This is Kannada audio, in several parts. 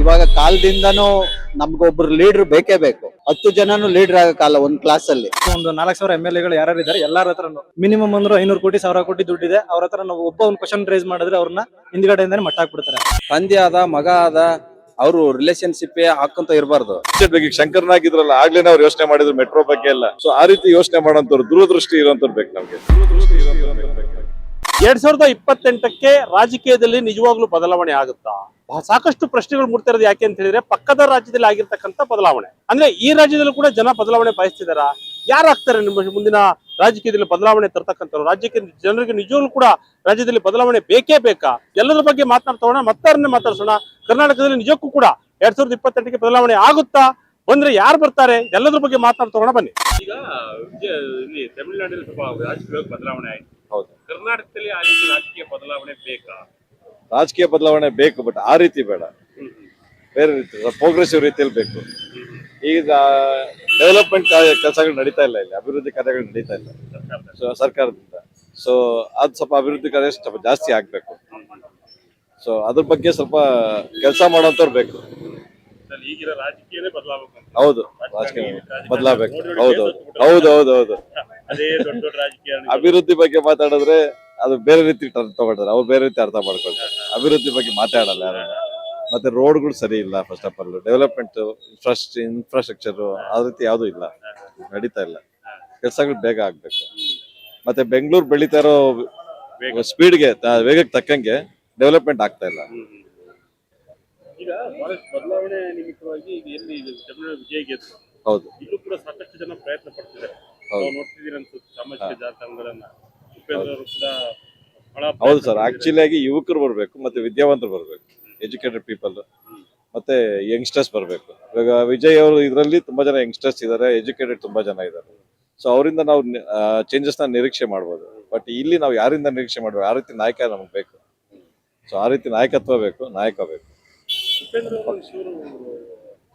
ಇವಾಗ ಕಾಲದಿಂದನೂ ನಮ್ಗೊಬ್ರು ಲೀಡರ್ ಬೇಕೇ ಬೇಕು. 10 ಜನನು ಲೀಡರ್ ಆಗಕ್ಕಾಗಲ್ಲ ಒಂದ್ ಕ್ಲಾಸ್ ಅಲ್ಲಿ. ಒಂದು 4,000 MLA ಯಾರು ಇದ್ದಾರೆ ಎಲ್ಲಾರ ಹತ್ರ ಮಿನಿಮಮ್ ಅಂದ್ರೆ 500 ಕೋಟಿ 1,000 ಕೋಟಿ ದುಡ್ಡಿದೆ. ಅವ್ರ ಹತ್ರ ನಾವು ಒಬ್ಬ ಒಂದು ಕ್ವಶನ್ ರೇಸ್ ಮಾಡಿದ್ರೆ ಅವ್ರನ್ನ ಹಿಂದ್ಗಡೆಯಿಂದಾನೆ ಮಟ್ಟ ಹಾಕ್ಬಿಡ್ತಾರೆ. ತಂದೆ ಆದ ಮಗ ಆದ ಅವರು ರಿಲೇಶನ್ಶಿಪ್ ಹಾಕೊಂತ ಇರಬಾರ್ದು. ಶಂಕರ್ನಾಗಿದ್ರಲ್ಲ ಆಗ್ಲೇನೆ ಅವ್ರು ಯೋಚನೆ ಮಾಡಿದ್ರು ಮೆಟ್ರೋ ಬಗ್ಗೆ ಎಲ್ಲ. ಸೊ ಆ ರೀತಿ ಯೋಚನೆ ಮಾಡೋಂಥವ್ರು ದೂರದೃಷ್ಟಿ ಇರೋಂಥವ್ರು ಬೇಕು ನಮ್ಗೆ. 2028ಕ್ಕೆ ರಾಜಕೀಯದಲ್ಲಿ ನಿಜವಾಗ್ಲೂ ಬದಲಾವಣೆ ಆಗುತ್ತಾ? ಸಾಕಷ್ಟು ಪ್ರಶ್ನೆಗಳು ಮೂಡ್ತಾ ಇರೋದು ಯಾಕೆ ಅಂತ ಹೇಳಿದ್ರೆ ಪಕ್ಕದ ರಾಜ್ಯದಲ್ಲಿ ಆಗಿರ್ತಕ್ಕಂಥ ಬದಲಾವಣೆ ಅಂದ್ರೆ ಈ ರಾಜ್ಯದಲ್ಲೂ ಕೂಡ ಜನ ಬದಲಾವಣೆ ಬಯಸ್ತಿದಾರ. ಯಾರಾಗ್ತಾರೆ ನಿಮ್ಮ ಮುಂದಿನ ರಾಜಕೀಯದಲ್ಲಿ ಬದಲಾವಣೆ ತರ್ತಕ್ಕಂಥವ್ರು? ರಾಜ್ಯಕ್ಕೆ ಜನರಿಗೆ ನಿಜವಾಗ್ಲೂ ಕೂಡ ರಾಜ್ಯದಲ್ಲಿ ಬದಲಾವಣೆ ಬೇಕೇ ಬೇಕಾ? ಎಲ್ಲದ್ರ ಬಗ್ಗೆ ಮಾತನಾಡ್ತೋಣ, ಮತ್ತಾರನ್ನೇ ಮಾತಾಡ್ಸೋಣ. ಕರ್ನಾಟಕದಲ್ಲಿ ನಿಜಕ್ಕೂ ಕೂಡ 2028ಕ್ಕೆ ಬದಲಾವಣೆ ಆಗುತ್ತಾ? ಬಂದ್ರೆ ಯಾರು ಬರ್ತಾರೆ? ಎಲ್ಲದ್ರ ಬಗ್ಗೆ ಮಾತನಾಡ್ತೋಣ ಬನ್ನಿ. ಈಗ ಇಲ್ಲಿ ತಮಿಳುನಾಡಿನಲ್ಲಿ ಸ್ವಲ್ಪ ರಾಜಕೀಯ ಬದಲಾವಣೆ ಆಯ್ತು. ಹೌದು. ಕರ್ನಾಟಕದಲ್ಲಿ ಆ ರೀತಿ ರಾಜಕೀಯ ಬದಲಾವಣೆ ಬೇಕಾ? ರಾಜಕೀಯ ಬದಲಾವಣೆ ಬೇಕು, ಬಟ್ ಆ ರೀತಿ ಬೇಡ, ಬೇರೆ ರೀತಿ ಪ್ರೋಗ್ರೆಸಿವ್ ರೀತಿಯಲ್ಲಿ ಬೇಕು. ಈಗ ಡೆವಲಪ್ಮೆಂಟ್ ಕೆಲಸಗಳು ನಡೀತಾ ಇಲ್ಲ, ಇಲ್ಲಿ ಅಭಿವೃದ್ಧಿ ಕಾರ್ಯಗಳು ನಡೀತಾ ಇಲ್ಲ ಸರ್ಕಾರದಿಂದ. ಸೊ ಅದು ಸ್ವಲ್ಪ ಅಭಿವೃದ್ಧಿ ಕಾರ್ಯ ಸ್ವಲ್ಪ ಜಾಸ್ತಿ ಆಗ್ಬೇಕು. ಸೊ ಅದ್ರ ಬಗ್ಗೆ ಸ್ವಲ್ಪ ಕೆಲಸ ಮಾಡೋಂಥವ್ರು ಬೇಕು. ಈಗಿನ ರಾಜಕೀಯನೇ ಬದಲಾಗಬೇಕು. ಹೌದು, ರಾಜಕೀಯ ಬದಲಾಗಬೇಕು. ಹೌದು. ಅದೇ ದೊಡ್ಡ ದೊಡ್ಡ ರಾಜಕೀಯ ಅಭಿವೃದ್ಧಿ ಬಗ್ಗೆ ಮಾತಾಡಿದ್ರೆ ಅದು ಬೇರೆ ರೀತಿ ತಗೊಳ್ತಾರೆ, ಅವ್ರು ಬೇರೆ ರೀತಿ ಅರ್ಥ ಮಾಡ್ಕೊಳ್ತಾರೆ. ಅಭಿವೃದ್ಧಿ ಬಗ್ಗೆ ಮಾತಾಡಲ್ಲ ಯಾರು. ಮತ್ತೆ ರೋಡ್ಗಳು ಸರಿ ಇಲ್ಲ, first of all development infrastructure ಆ ರೀತಿ ಯಾವ್ದು ಇಲ್ಲ, ನಡೀತಾ ಇಲ್ಲ. ಕೆಲಸಗಳು ಬೇಗ ಆಗ್ಬೇಕು. ಮತ್ತೆ ಬೆಂಗಳೂರು ಬೆಳೀತಾ ಇರೋ ಸ್ಪೀಡ್ಗೆ ವೇಗಕ್ಕೆ ತಕ್ಕಂಗೆ ಡೆವಲಪ್ಮೆಂಟ್ ಆಗ್ತಾ ಇಲ್ಲ. ಈಗ ಬದಲಾವಣೆ ನಿಮಿತ್ತವಾಗಿ ಈಗ ಎಲ್ಲಿ ತಮಿಳುನಾಡು ವಿಜಯ ಗೆದ್ದು, ಹೌದು, ಇಲ್ಲೂ ಕೂಡ ಸಾಕಷ್ಟು ಜನ ಪ್ರಯತ್ನ ಪಡ್ತಿದ್ದಾರೆ. ನೋಡ್ತಿದ್ದೀರಿ ಅನ್ಸುತ್ತೆ ಸಾಮಾಜಿಕ ಜಾಲತಾಣಗಳನ್ನ. ಉಪೇಂದ್ರ ಅವರು ಕೂಡ ಹೌದು ಸರ್. ಆಕ್ಚುಲಿ ಆಗಿ ಯುವಕರು ಬರ್ಬೇಕು, ಮತ್ತೆ ವಿದ್ಯಾವಂತರು ಬರ್ಬೇಕು, ಎಜುಕೇಟೆಡ್ ಪೀಪಲ್, ಮತ್ತೆ ಯಂಗ್ಸ್ಟರ್ಸ್ ಬರ್ಬೇಕು. ಇವಾಗ ವಿಜಯ್ ಅವರು ಇದರಲ್ಲಿ ತುಂಬಾ ಜನ ಯಂಗ್ಸ್ಟರ್ಸ್ ಇದ್ದಾರೆ, ಎಜುಕೇಟೆಡ್ ತುಂಬಾ ಜನ ಇದ್ದಾರೆ. ಸೊ ಅವರಿಂದ ನಾವು ಚೇಂಜಸ್ ನ ನಿರೀಕ್ಷೆ ಮಾಡ್ಬೋದು. ಬಟ್ ಇಲ್ಲಿ ನಾವು ಯಾರಿಂದ ನಿರೀಕ್ಷೆ ಮಾಡ್ಬೇಕು? ಆ ರೀತಿ ನಾಯಕ ನಮ್ಗೆ ಬೇಕು. ಸೊ ಆ ರೀತಿ ನಾಯಕತ್ವ ಬೇಕು, ನಾಯಕ ಬೇಕು. ಉಪೇಂದ್ರ ಅವರು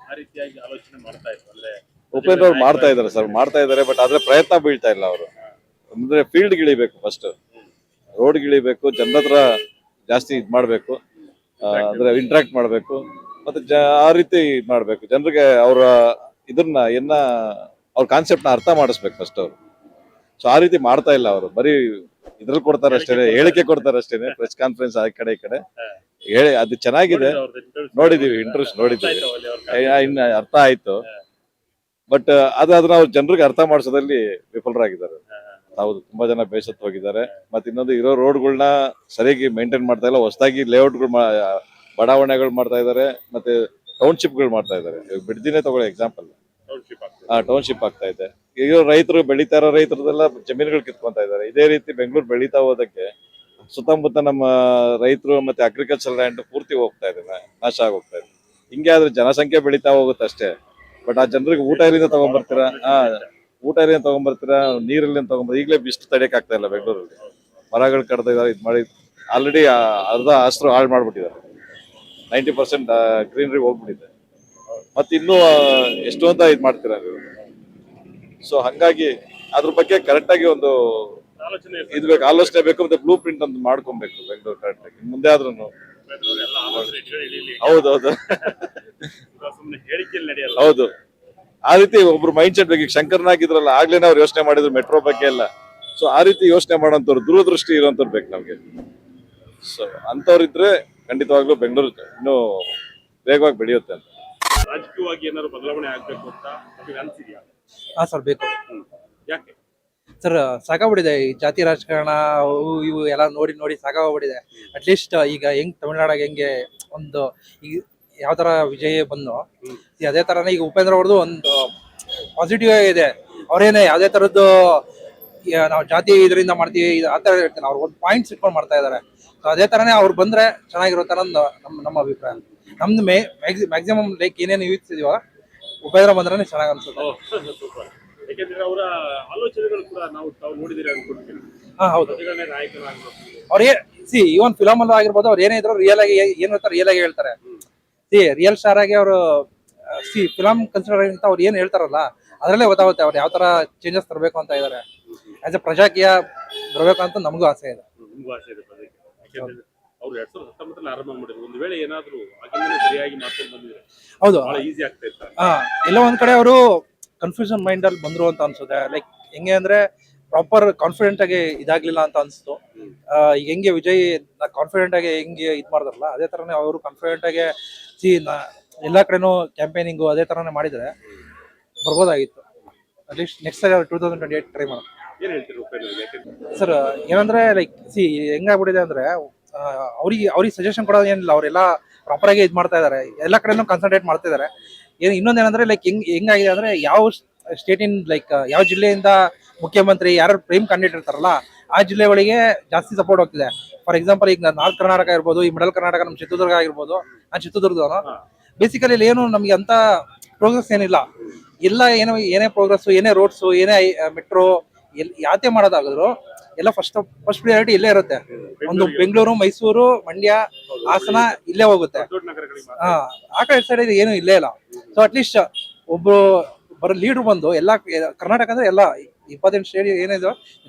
ಆ ರೀತಿಯಾಗಿ ಆಲೋಚನೆ ಮಾಡ್ತಾ ಇದ್ರು ಅಂದ್ರೆ ಉಪೇಂದ್ರ ಅವ್ರು ಮಾಡ್ತಾ ಇದಾರೆ ಸರ್, ಮಾಡ್ತಾ ಇದಾರೆ. ಬಟ್ ಆದ್ರೆ ಪ್ರಯತ್ನ ಬೀಳ್ತಾ ಇಲ್ಲ ಅವರು. ಅಂದ್ರೆ ಫೀಲ್ಡ್ ಗಿಳಿಬೇಕು, ಫಸ್ಟ್ ರೋಡ್ ಗಿಳಿಬೇಕು, ಜನರ ಹತ್ರ ಜಾಸ್ತಿ ಇದ್ ಮಾಡ್ಬೇಕು, ಅಂದ್ರೆ ಇಂಟ್ರಾಕ್ಟ್ ಮಾಡ್ಬೇಕು. ಮತ್ತೆ ಆ ರೀತಿ ಇದ್ ಮಾಡ್ಬೇಕು, ಜನರಿಗೆ ಅವರ ಇದನ್ನ ಅವ್ರ ಕಾನ್ಸೆಪ್ಟ್ ನ ಅರ್ಥ ಮಾಡಿಸ್ಬೇಕು ಫಸ್ಟ್ ಅವರು. ಸೊ ಆ ರೀತಿ ಮಾಡ್ತಾ ಇಲ್ಲ ಅವರು. ಬರೀ ಇದ್ರಲ್ಲಿ ಕೊಡ್ತಾರೆ ಅಷ್ಟೇನೆ, ಹೇಳಿಕೆ ಕೊಡ್ತಾರೆ ಅಷ್ಟೇನೆ, ಪ್ರೆಸ್ ಕಾನ್ಫರೆನ್ಸ್ ಆ ಕಡೆ ಈ ಕಡೆ ಹೇಳಿ. ಅದು ಚೆನ್ನಾಗಿದೆ, ನೋಡಿದೀವಿ, ಇಂಟ್ರೆಸ್ಟ್ ನೋಡಿದೀವಿ, ಇನ್ನ ಅರ್ಥ ಆಯ್ತು. ಬಟ್ ಅದನ್ನ ಅವ್ರ ಜನರಿಗೆ ಅರ್ಥ ಮಾಡಿಸೋದ್ರಲ್ಲಿ ವಿಫಲರಾಗಿದ್ದಾರೆ. ಹೌದು, ತುಂಬಾ ಜನ ಬೇಸತ್ತು ಹೋಗಿದ್ದಾರೆ. ಮತ್ತೆ ಇನ್ನೊಂದು ಇರೋ ರೋಡ್ಗಳನ್ನ ಸರಿಯಾಗಿ ಮೇಂಟೈನ್ ಮಾಡ್ತಾ ಇಲ್ಲ. ಹೊಸದಾಗಿ ಲೇಔಟ್ಗಳು ಬಡಾವಣೆಗಳು ಮಾಡ್ತಾ ಇದ್ದಾರೆ, ಮತ್ತೆ ಟೌನ್ಶಿಪ್ಗಳು ಮಾಡ್ತಾ ಇದ್ದಾರೆ. ಬಿಡ್ದಿನೇ ತಗೊಳ್ಳಿ ಎಕ್ಸಾಂಪಲ್, ಟೌನ್ಶಿಪ್ ಆಗ್ತಾ ಇದೆ. ಈಗ ರೈತರು ಬೆಳೀತಾ ಇರೋ ರೈತರದೆಲ್ಲ ಜಮೀನುಗಳು ಕಿತ್ಕೊಂತಾ ಇದ್ದಾರೆ. ಇದೇ ರೀತಿ ಬೆಂಗಳೂರು ಬೆಳೀತಾ ಹೋದಕ್ಕೆ ಸುತ್ತಮುತ್ತ ನಮ್ಮ ರೈತರು ಮತ್ತೆ ಅಗ್ರಿಕಲ್ಚರ್ ಲ್ಯಾಂಡ್ ಪೂರ್ತಿ ಹೋಗ್ತಾ ಇದೆ, ನಾಶ ಆಗೋಗ್ತಾ ಇದೆ. ಹಿಂಗೆ ಆದ್ರೆ ಜನಸಂಖ್ಯೆ ಬೆಳೀತಾ ಹೋಗುತ್ತೆ ಅಷ್ಟೇ. ಬಟ್ ಆ ಜನರಿಗೆ ಊಟ ಎಲ್ಲಿಂದ ತಗೊಂಡ್ಬರ್ತೀರಾ? ಊಟ ಎಲ್ಲಿಂದ ತಗೊಂಡ್ಬರ್ತೀರಾ? ನೀರಲ್ಲಿ ತಗೊಂಡ್ಬರ್ತೀರಾ? ಈಗಲೇ ಬಿಸಿಲು ತಡೆಯಕ್ ಆಗ್ತಾ ಇಲ್ಲ ಬೆಂಗಳೂರಲ್ಲಿ. ಮರಗಳು ಕಡ್ದಿದ್ದಾರೆ, ಇದು ಮಾಡಿ ಆಲ್ರೆಡಿ ಅರ್ಧ ಹಸಿರು ಹಾಳು ಮಾಡ್ಬಿಟ್ಟಿದ್ದಾರೆ. 90% ಗ್ರೀನರಿ ಹೋಗ್ಬಿಟ್ಟಿದೆ. ಮತ್ತೆ ಇನ್ನೂ ಎಷ್ಟು ಅಂತ ಇದು ಮಾಡ್ತೀರಾ ನೀವು? ಸೊ ಹಂಗಾಗಿ ಅದ್ರ ಬಗ್ಗೆ ಕರೆಕ್ಟ್ ಆಗಿ ಒಂದು ಇದು ಬೇಕು, ಆಲೋಚನೆ ಬೇಕು. ಮತ್ತೆ ಬ್ಲೂ ಪ್ರಿಂಟ್ ಒಂದು ಮಾಡ್ಕೊಬೇಕು ಬೆಂಗಳೂರು ಕರೆಕ್ಟ್ ಆಗಿ ಮುಂದೆ ಆದ್ರೂ. ಹೌದೌದು ಹೌದು, ಆ ರೀತಿ ಒಬ್ರು ಮೈಂಡ್ ಸೆಟ್ ಬೇಕು. ಈಗ ಶಂಕರ್ನಾಗಿದ್ರಲ್ಲ ಆಗ್ಲೇನೆ ಅವ್ರು ಯೋಚನೆ ಮಾಡಿದ್ರು ಮೆಟ್ರೋ ಬಗ್ಗೆ ಎಲ್ಲ. ಸೊ ಆ ರೀತಿ ಯೋಚನೆ ಮಾಡೋಂಥವ್ರು, ದೂರದೃಷ್ಟಿ ಇರೋಂಥವ್ರು ಬೇಕು ನಮ್ಗೆ. ಸೊ ಅಂತವ್ರಿದ್ರೆ ಖಂಡಿತವಾಗ್ಲೂ ಬೆಂಗಳೂರು ಇನ್ನೂ ವೇಗವಾಗಿ ಬೆಳೆಯುತ್ತೆ ಅಂತ. ರಾಜಕೀಯವಾಗಿ ಏನಾದ್ರು ಬದಲಾವಣೆ ಆಗ್ಬೇಕು ಅಂತ ಅನ್ಸಿದ್ಯಾ? ಹಾ ಸರ್, ಬೇಕು. ಯಾಕೆ ಸರ್? ಸಾಕಾಗ್ಬಿಟ್ಟಿದೆ ಈ ಜಾತಿ ರಾಜಕಾರಣ, ಇವು ಎಲ್ಲ ನೋಡಿ ನೋಡಿ ಸಾಕಾಗ್ಬಿಟ್ಟಿದೆ. ಅಟ್ಲೀಸ್ಟ್ ಈಗ ಹೆಂಗ್ ತಮಿಳ್ನಾಡಾಗ ಹೆಂಗೆ ಒಂದು ಈಗ ಯಾವ ತರ ವಿಜಯ್ ಬಂದು ಅದೇ ತರನೇ ಈಗ ಉಪೇಂದ್ರ ಅವ್ರದ್ದು ಒಂದು ಪಾಸಿಟಿವ್ ಇದೆ. ಅವ್ರೇನೆ ಯಾವ್ದೇ ತರದ್ದು ನಾವು ಜಾತಿ ಇದರಿಂದ ಮಾಡ್ತೀವಿ ಆ ತರ ಹೇಳ್ತೀನಿ, ಅವ್ರು ಒಂದು ಪಾಯಿಂಟ್ಸ್ ಇಟ್ಕೊಂಡು ಮಾಡ್ತಾ ಇದಾರೆ. ಸೊ ಅದೇ ತರನೇ ಅವ್ರು ಬಂದ್ರೆ ಚೆನ್ನಾಗಿರುತ್ತೆ ಅನ್ನೋದು ನಮ್ಮ ಅಭಿಪ್ರಾಯ. ನಮ್ದು ಮ್ಯಾಕ್ಸಿಮಮ್ ಲೈಕ್ ಏನೇನು ಯೂಸ್ ಇದೀವ ಉಪೇಂದ್ರ ಬಂದ್ರೆ ಚೆನ್ನಾಗಿ ಅನ್ಸುತ್ತೆ. ಯಾಕಂದ್ರೆ ಅವರ ಆಲೋಚನೆಗಳು ಕೂಡ ನಾವು ನೋಡಿದಿರಿ ಅನ್ಕೊಳ್ತೀನಿ. ಹಾ ಹೌದು, ನಾಯಕರಾಗಬೇಕು ಅವ್ರಿಗೆ ಇವನ್ ಫಿಲಮ್ ಅಲ್ಲೂ ಆಗಿರ್ಬೋದು, ಅವ್ರು ಏನೇ ಇದ್ರು ರಿಯಲ್ ಆಗಿ ಏನ್ ಹೇಳ್ತಾರೆ ರಿಯಲ್ ಆಗಿ ಹೇಳ್ತಾರೆ. ರಿಯಲ್ ಸ್ಟಾರ್ ಆಗಿ ಅವರು ಫಿಲಮ್ ಕನ್ಸಿಡರ್ ಅಂತ ಅವ್ರು ಏನ್ ಹೇಳ್ತಾರಲ್ಲ ಅದ್ರಲ್ಲೇ ಗೊತ್ತಾಗುತ್ತೆ ಅವ್ರು ಯಾವ ತರ ಚೇಂಜಸ್ ತರಬೇಕು ಅಂತ ಇದಾರೆ. ಆಸ್ ಎ ಪ್ರಜಾಕೀಯ ಬರ್ಬೇಕು ಅಂತ ನಮಗೂ ಆಸೆ ಇದೆ. ಅವ್ರು 2019 ಆರಂಭ ಮಾಡಿದ್ರು. ಒಂದು ವೇಳೆ ಏನಾದ್ರು ಆಗಿಂದಲೇ ಸರಿಯಾಗಿ ಮಾಡ್ಕೊಂಡು ಬಂದಿದ್ರೆ ಹೌದು. ಬಹಳ ಈಸಿ ಆಗ್ತಾ ಇತ್ತು. ಎಲ್ಲೋ ಒಂದ್ ಕಡೆ ಅವರು ಕನ್ಫ್ಯೂಷನ್ ಮೈಂಡ್ ಅಲ್ಲಿ ಬಂದ್ರು ಅಂತ ಅನ್ಸುತ್ತೆ. ಲೈಕ್ ಹೆಂಗೆ ಅಂದ್ರೆ ಪ್ರಾಪರ್ ಕಾನ್ಫಿಡೆಂಟ್ ಆಗಿ ಇದಾಗ್ಲಿಲ್ಲ ಅಂತ ಅನ್ಸ್ತು. ಈಗ ಹೆಂಗೆ ವಿಜಯ್ ಕಾನ್ಫಿಡೆಂಟ್ ಆಗಿ ಹೆಂಗೆ ಇದ್ ಮಾಡ್ತಾರಲ್ಲ ಅದೇ ತರನೇ ಅವರು ಕಾನ್ಫಿಡೆಂಟ್ ಆಗಿ ಎಲ್ಲಾ ಕಡೆನೂ ಕ್ಯಾಂಪೇನಿಂಗು ಅದೇ ತರನೇ ಮಾಡಿದ್ರೆ ಬರ್ಬೋದಾಗಿತ್ತು. ಅಟ್ಲೀಸ್ಟ್ ನೆಕ್ಸ್ಟ್ 2028 ಟ್ರೈ ಮಾಡೋಣ. ಏನ್ ಹೇಳ್ತೀರಿ ಉಪೇಂದ್ರ? ಸರ್ ಏನಂದ್ರೆ ಲೈಕ್ ಹೆಂಗಾಗ್ಬಿಟ್ಟಿದೆ ಅಂದ್ರೆ ಅವ್ರಿಗೆ ಸಜೆಷನ್ ಕೊಡೋದು ಏನಿಲ್ಲ, ಅವರೆಲ್ಲ ಪ್ರಾಪರ್ ಆಗಿ ಇದ್ ಮಾಡ್ತಾ ಇದಾರೆ, ಎಲ್ಲಾ ಕಡೆನೂ ಕಾನ್ಸಂಟ್ರೇಟ್ ಮಾಡ್ತಾ ಇದಾರೆ. ಇನ್ನೊಂದೇನಂದ್ರೆ ಲೈಕ್ ಹೆಂಗಾಗಿದೆ ಅಂದ್ರೆ ಯಾವ ಸ್ಟೇಟ್ ಇನ್ ಲೈಕ್ ಯಾವ ಜಿಲ್ಲೆಯಿಂದ ಮುಖ್ಯಮಂತ್ರಿ ಯಾರು ಪ್ರೇಮ್ ಕ್ಯಾಂಡಿಡೇಟ್ ಇರ್ತಾರಲ್ಲ ಆ ಜಿಲ್ಲೆ ಒಳಗೆ ಜಾಸ್ತಿ ಸಪೋರ್ಟ್ ಹೋಗ್ತಿದೆ. ಫಾರ್ ಎಕ್ಸಾಂಪಲ್ ಈಗ ನಾರ್ತ್ ಕರ್ನಾಟಕ ಇರ್ಬೋದು, ಈ ಮಿಡಲ್ ಕರ್ನಾಟಕ ನಮ್ಮ ಚಿತ್ರದುರ್ಗ ಆಗಿರ್ಬೋದು. ನಾನು ಚಿತ್ರದುರ್ಗದವನು. ಬೇಸಿಕಲಿ ಇಲ್ಲಿ ಏನು ನಮ್ಗೆ ಅಂತ ಪ್ರೋಗ್ರೆಸ್ ಏನಿಲ್ಲ. ಎಲ್ಲ ಏನೇ ಪ್ರೋಗ್ರೆಸ್, ಏನೇ ರೋಡ್ಸ್, ಏನೇ ಮೆಟ್ರೋ ಯಾತೆ ಮಾಡೋದಾಗಿದ್ರು ಎಲ್ಲ ಫಸ್ಟ್ ಪ್ರಿಯಾರಿಟಿ ಇಲ್ಲೇ ಇರುತ್ತೆ. ಒಂದು ಬೆಂಗಳೂರು, ಮೈಸೂರು, ಮಂಡ್ಯ, ಹಾಸನ ಇಲ್ಲೇ ಹೋಗುತ್ತೆ. ದೊಡ್ಡ ನಗರಗಳಿಗೆ ಆ ಕಡೆ ಸೈಡ್ ಏನು ಇಲ್ಲೇ ಇಲ್ಲ. ಸೊ ಅಟ್ಲೀಸ್ಟ್ ಒಬ್ರು ಬರೋ ಲೀಡರ್ ಬಂದು ಎಲ್ಲಾ ಕರ್ನಾಟಕ ಅಂದ್ರೆ ಎಲ್ಲ 28 ಸ್ಟೇಟ್ ಏನಿದೆ